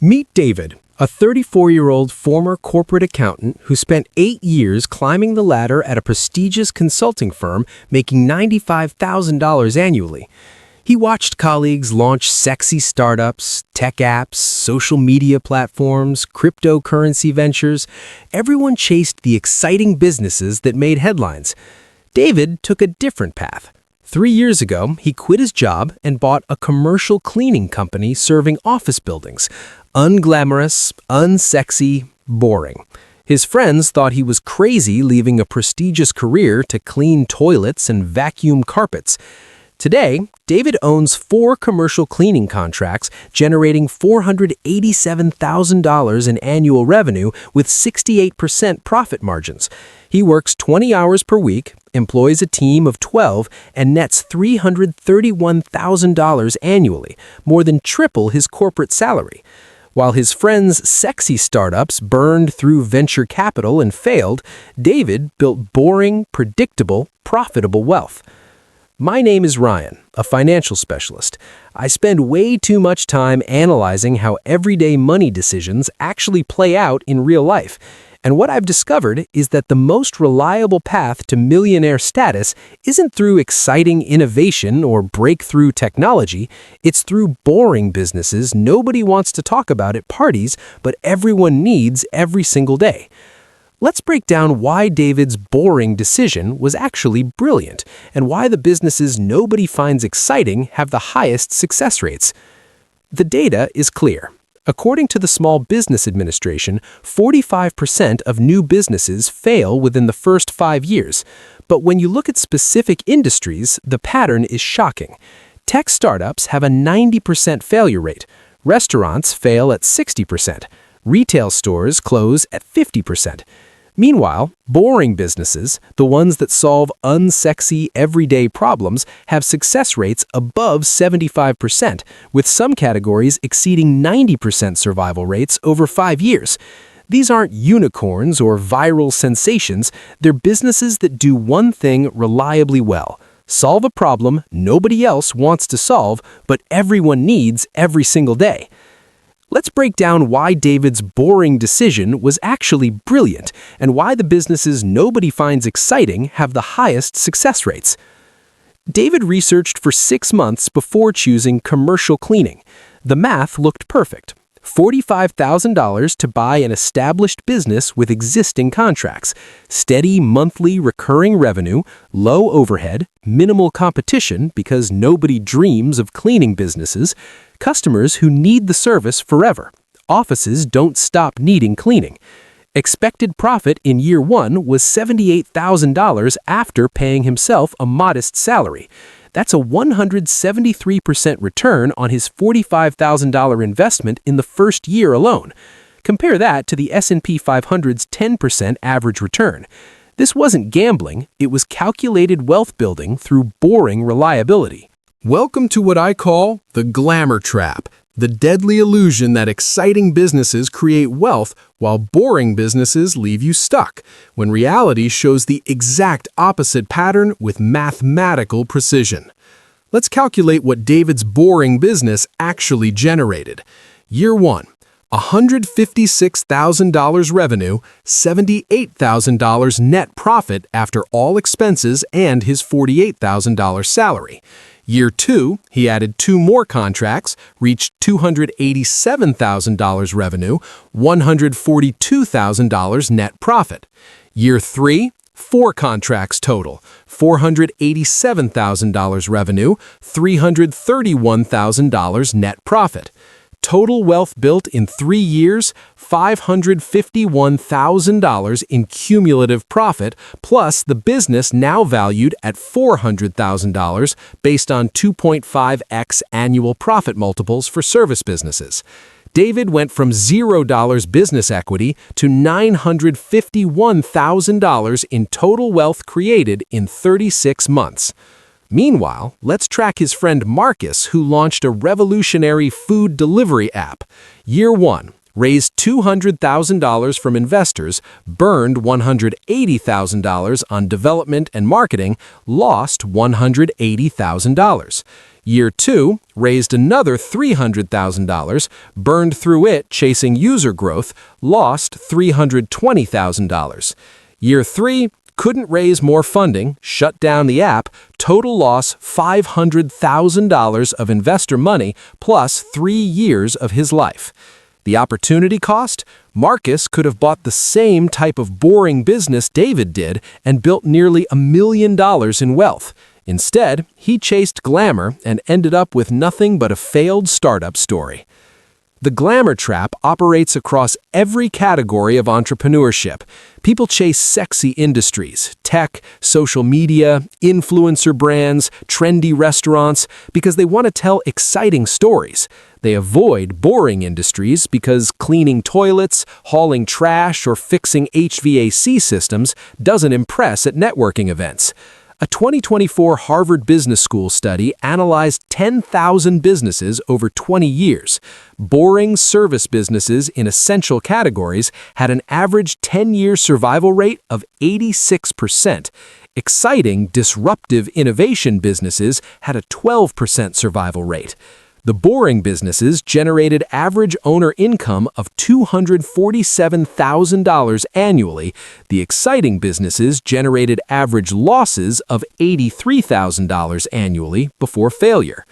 Meet David, a 34-year-old former corporate accountant who spent 8 years climbing the ladder at a prestigious consulting firm making $95,000 annually. He watched colleagues launch sexy startups, tech apps, social media platforms, cryptocurrency ventures. Everyone chased the exciting businesses that made headlines. David took a different path. 3 years ago, he quit his job and bought a commercial cleaning company serving office buildings. Unglamorous, unsexy, boring. His friends thought he was crazy leaving a prestigious career to clean toilets and vacuum carpets. Today, David owns 4 commercial cleaning contracts, generating $487,000 in annual revenue with 68% profit margins. He works 20 hours per week, employs a team of 12, and nets $331,000 annually, more than triple his corporate salary. While his friends' sexy startups burned through venture capital and failed, David built boring, predictable, profitable wealth. My name is Ryan, a financial specialist. I spend way too much time analyzing how everyday money decisions actually play out in real life. And what I've discovered is that the most reliable path to millionaire status isn't through exciting innovation or breakthrough technology. It's through boring businesses nobody wants to talk about at parties, but everyone needs every single day. Let's break down why David's boring decision was actually brilliant and why the businesses nobody finds exciting have the highest success rates. The data is clear. According to the Small Business Administration, 45% of new businesses fail within the first 5 years. But when you look at specific industries, the pattern is shocking. Tech startups have a 90% failure rate. Restaurants fail at 60%. Retail stores close at 50%. Meanwhile, boring businesses, the ones that solve unsexy, everyday problems, have success rates above 75%, with some categories exceeding 90% survival rates over 5 years. These aren't unicorns or viral sensations, they're businesses that do one thing reliably well: solve a problem nobody else wants to solve, but everyone needs every single day. Let's break down why David's boring decision was actually brilliant and why the businesses nobody finds exciting have the highest success rates. David researched for 6 months before choosing commercial cleaning. The math looked perfect. $45,000 to buy an established business with existing contracts, steady monthly recurring revenue, low overhead, minimal competition because nobody dreams of cleaning businesses, customers who need the service forever. Offices don't stop needing cleaning. Expected profit in year 1 was $78,000 after paying himself a modest salary. That's a 173% return on his $45,000 investment in the first year alone. Compare that to the S&P 500's 10% average return. This wasn't gambling, it was calculated wealth building through boring reliability. Welcome to what I call the Glamour Trap, the deadly illusion that exciting businesses create wealth while boring businesses leave you stuck, when reality shows the exact opposite pattern with mathematical precision. Let's calculate what David's boring business actually generated. Year 1, $156,000 revenue, $78,000 net profit after all expenses and his $48,000 salary. Year 2, he added 2 more contracts, reached $287,000 revenue, $142,000 net profit. Year 3, 4 contracts total, $487,000 revenue, $331,000 net profit. Total wealth built in 3 years, $551,000 in cumulative profit, plus the business now valued at $400,000 based on 2.5x annual profit multiples for service businesses. David went from $0 business equity to $951,000 in total wealth created in 36 months. Meanwhile, let's track his friend Marcus, who launched a revolutionary food delivery app. Year 1, raised $200,000 from investors, burned $180,000 on development and marketing, lost $180,000. Year 2, raised another $300,000, burned through it chasing user growth, lost $320,000. Year 3, couldn't raise more funding, shut down the app, total loss $500,000 of investor money plus 3 years of his life. The opportunity cost? Marcus could have bought the same type of boring business David did and built nearly $1 million in wealth. Instead, he chased glamour and ended up with nothing but a failed startup story. The Glamour Trap operates across every category of entrepreneurship. People chase sexy industries, tech, social media, influencer brands, trendy restaurants, because they want to tell exciting stories. They avoid boring industries because cleaning toilets, hauling trash, or fixing HVAC systems doesn't impress at networking events. A 2024 Harvard Business School study analyzed 10,000 businesses over 20 years. Boring service businesses in essential categories had an average 10-year survival rate of 86%. Exciting, disruptive innovation businesses had a 12% survival rate. The boring businesses generated average owner income of $247,000 annually. The exciting businesses generated average losses of $83,000 annually before failure.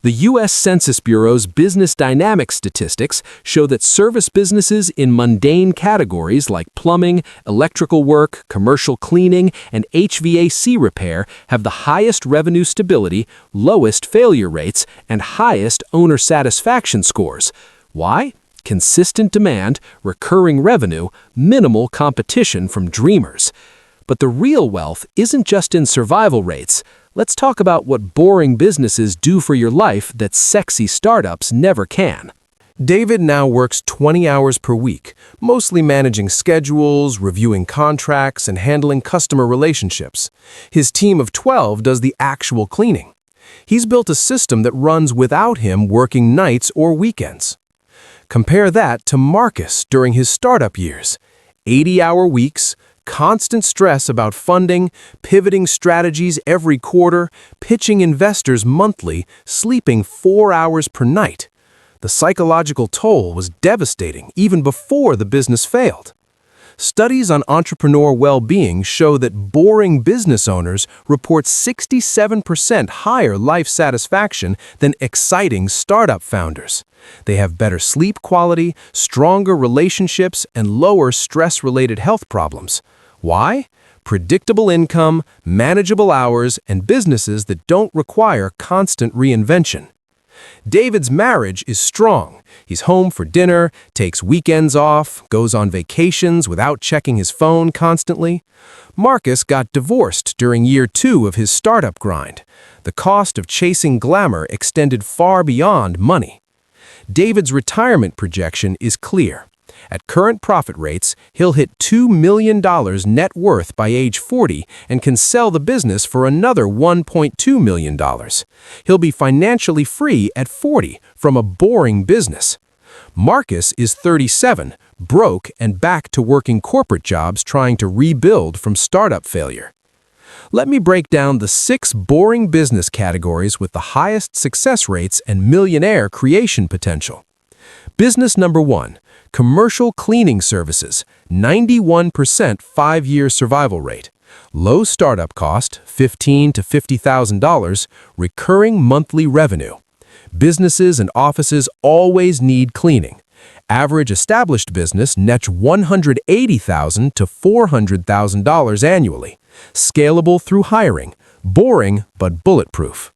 The U.S. Census Bureau's business dynamics statistics show that service businesses in mundane categories like plumbing, electrical work, commercial cleaning, and HVAC repair have the highest revenue stability, lowest failure rates, and highest owner satisfaction scores. Why? Consistent demand, recurring revenue, minimal competition from dreamers. But the real wealth isn't just in survival rates. Let's talk about what boring businesses do for your life that sexy startups never can. David now works 20 hours per week, mostly managing schedules, reviewing contracts, and handling customer relationships. His team of 12 does the actual cleaning. He's built a system that runs without him working nights or weekends. Compare that to Marcus during his startup years. 80-hour weeks, constant stress about funding, pivoting strategies every quarter, pitching investors monthly, sleeping 4 hours per night. The psychological toll was devastating even before the business failed. Studies on entrepreneur well-being show that boring business owners report 67% higher life satisfaction than exciting startup founders. They have better sleep quality, stronger relationships, and lower stress-related health problems. Why? Predictable income, manageable hours, and businesses that don't require constant reinvention. David's marriage is strong. He's home for dinner, takes weekends off, goes on vacations without checking his phone constantly. Marcus got divorced during year 2 of his startup grind. The cost of chasing glamour extended far beyond money. David's retirement projection is clear. At current profit rates, he'll hit $2 million net worth by age 40 and can sell the business for another $1.2 million. He'll be financially free at 40 from a boring business. Marcus is 37, broke and back to working corporate jobs trying to rebuild from startup failure. Let me break down the 6 boring business categories with the highest success rates and millionaire creation potential. Business number 1. Commercial cleaning services, 91% 5-year survival rate. Low startup cost, $15,000 to $50,000, recurring monthly revenue. Businesses and offices always need cleaning. Average established business nets $180,000 to $400,000 annually. Scalable through hiring. Boring but bulletproof.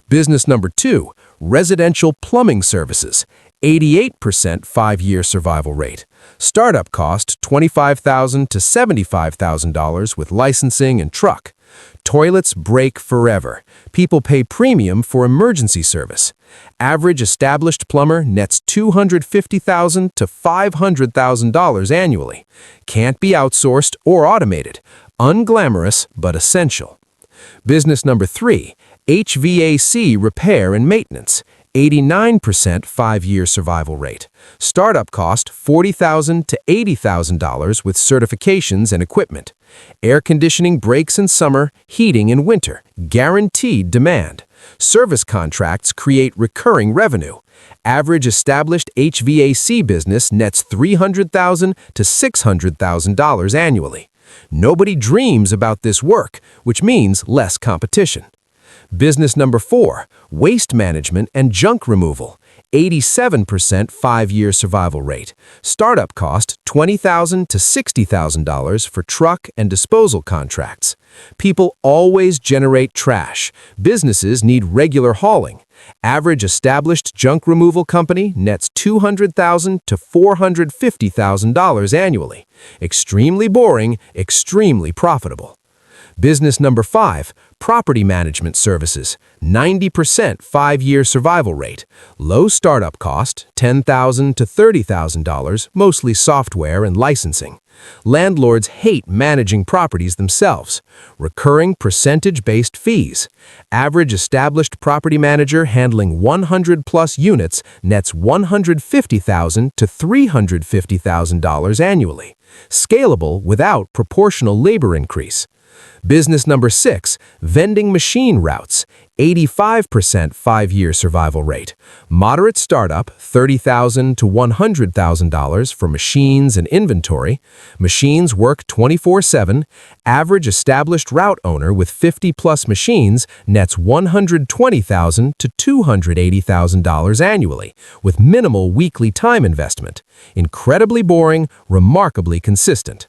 Business number 2, residential plumbing services. 88% 5-year survival rate. Startup cost $25,000 to $75,000 with licensing and truck. Toilets break forever. People pay premium for emergency service. Average established plumber nets $250,000 to $500,000 annually. Can't be outsourced or automated. Unglamorous but essential. Business number 3, HVAC repair and maintenance. 89% 5-year survival rate. Startup cost $40,000 to $80,000 with certifications and equipment. Air conditioning breaks in summer, heating in winter. Guaranteed demand. Service contracts create recurring revenue. Average established HVAC business nets $300,000 to $600,000 annually. Nobody dreams about this work, which means less competition. Business number 4, waste management and junk removal. 87% 5-year survival rate. Startup cost $20,000 to $60,000 for truck and disposal contracts. People always generate trash. Businesses need regular hauling. Average established junk removal company nets $200,000 to $450,000 annually. Extremely boring, extremely profitable. Business number 5, property management services. 90% 5-year survival rate. Low startup cost, $10,000 to $30,000, mostly software and licensing. Landlords hate managing properties themselves. Recurring percentage-based fees. Average established property manager handling 100-plus units nets $150,000 to $350,000 annually. Scalable without proportional labor increase. Business number 6, vending machine routes. 85% 5-year survival rate. Moderate startup, $30,000 to $100,000 for machines and inventory. Machines work 24/7. Average established route owner with 50-plus machines nets $120,000 to $280,000 annually, with minimal weekly time investment. Incredibly boring, remarkably consistent.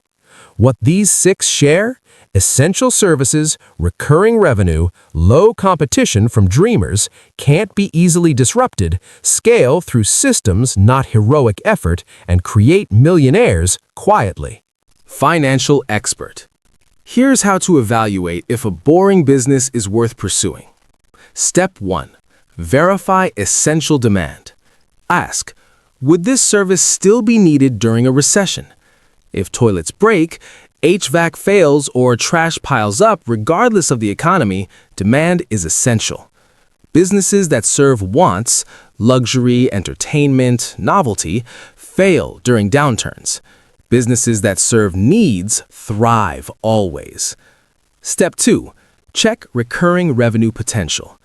What these 6 share? Essential services, recurring revenue, low competition from dreamers, can't be easily disrupted, scale through systems, not heroic effort, and create millionaires quietly. Financial expert. Here's how to evaluate if a boring business is worth pursuing. Step 1. Verify essential demand. Ask, would this service still be needed during a recession? If toilets break, HVAC fails, or trash piles up regardless of the economy, demand is essential. Businesses that serve wants, luxury, entertainment, novelty, fail during downturns. Businesses that serve needs thrive always. Step 2. Check recurring revenue potential.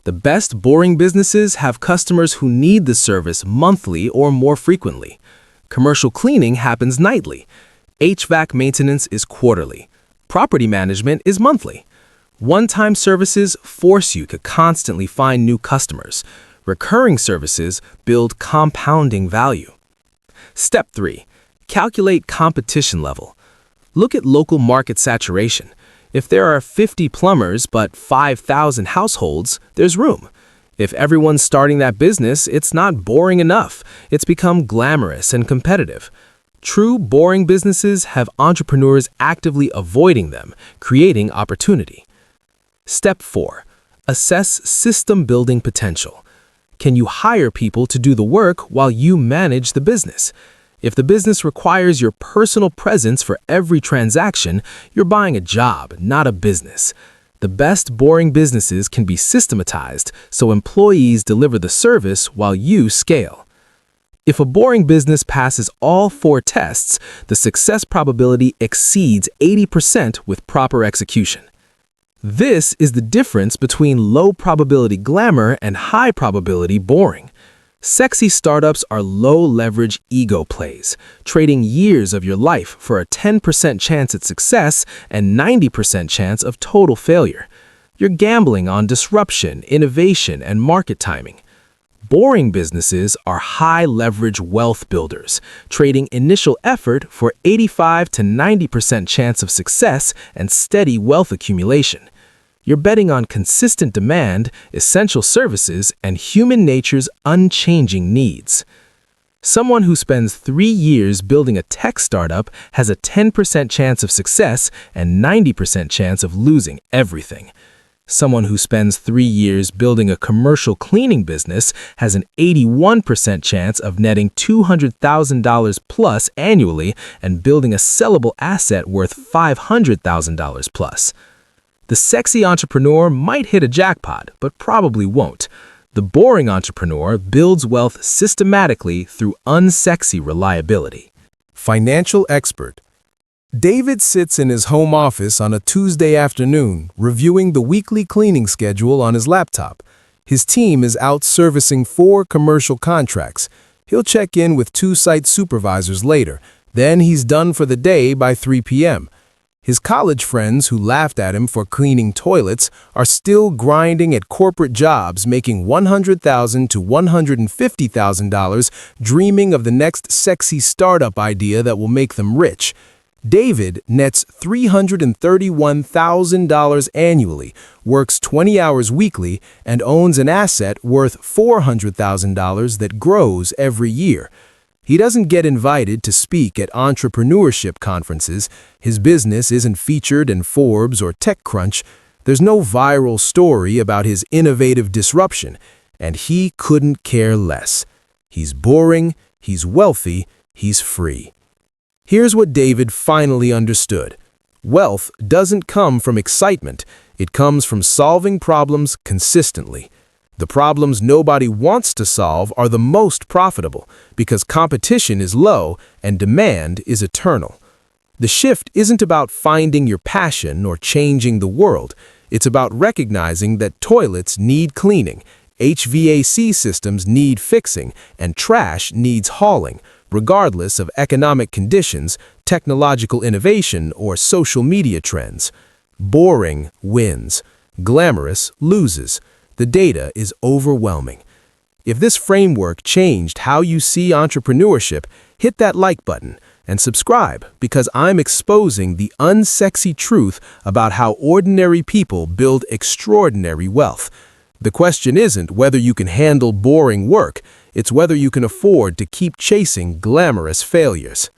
The best boring businesses have customers who need the service monthly or more frequently. Commercial cleaning happens nightly. HVAC maintenance is quarterly. Property management is monthly. One-time services force you to constantly find new customers. Recurring services build compounding value. Step 3. Calculate competition level. Look at local market saturation. If there are 50 plumbers but 5,000 households, there's room. If everyone's starting that business, it's not boring enough. It's become glamorous and competitive. True boring businesses have entrepreneurs actively avoiding them, creating opportunity. Step 4. Assess system building potential. Can you hire people to do the work while you manage the business? If the business requires your personal presence for every transaction, you're buying a job, not a business. The best boring businesses can be systematized so employees deliver the service while you scale. If a boring business passes all 4 tests, the success probability exceeds 80% with proper execution. This is the difference between low probability glamour and high probability boring. Sexy startups are low-leverage ego plays, trading years of your life for a 10% chance at success and 90% chance of total failure. You're gambling on disruption, innovation, and market timing. Boring businesses are high-leverage wealth builders, trading initial effort for 85 to 90% chance of success and steady wealth accumulation. You're betting on consistent demand, essential services, and human nature's unchanging needs. Someone who spends 3 years building a tech startup has a 10% chance of success and 90% chance of losing everything. Someone who spends 3 years building a commercial cleaning business has an 81% chance of netting $200,000 plus annually and building a sellable asset worth $500,000 plus. The sexy entrepreneur might hit a jackpot, but probably won't. The boring entrepreneur builds wealth systematically through unsexy reliability. Financial expert. David sits in his home office on a Tuesday afternoon, reviewing the weekly cleaning schedule on his laptop. His team is out servicing 4 commercial contracts. He'll check in with 2 site supervisors later. Then he's done for the day by 3 p.m. His college friends who laughed at him for cleaning toilets are still grinding at corporate jobs, making $100,000 to $150,000, dreaming of the next sexy startup idea that will make them rich. David nets $331,000 annually, works 20 hours weekly, and owns an asset worth $400,000 that grows every year. He doesn't get invited to speak at entrepreneurship conferences. His business isn't featured in Forbes or TechCrunch. There's no viral story about his innovative disruption, and he couldn't care less. He's boring, he's wealthy, he's free. Here's what David finally understood. Wealth doesn't come from excitement. It comes from solving problems consistently. The problems nobody wants to solve are the most profitable because competition is low and demand is eternal. The shift isn't about finding your passion or changing the world. It's about recognizing that toilets need cleaning, HVAC systems need fixing, and trash needs hauling, regardless of economic conditions, technological innovation, or social media trends. Boring wins. Glamorous loses. The data is overwhelming. If this framework changed how you see entrepreneurship, hit that like button and subscribe because I'm exposing the unsexy truth about how ordinary people build extraordinary wealth. The question isn't whether you can handle boring work, it's whether you can afford to keep chasing glamorous failures.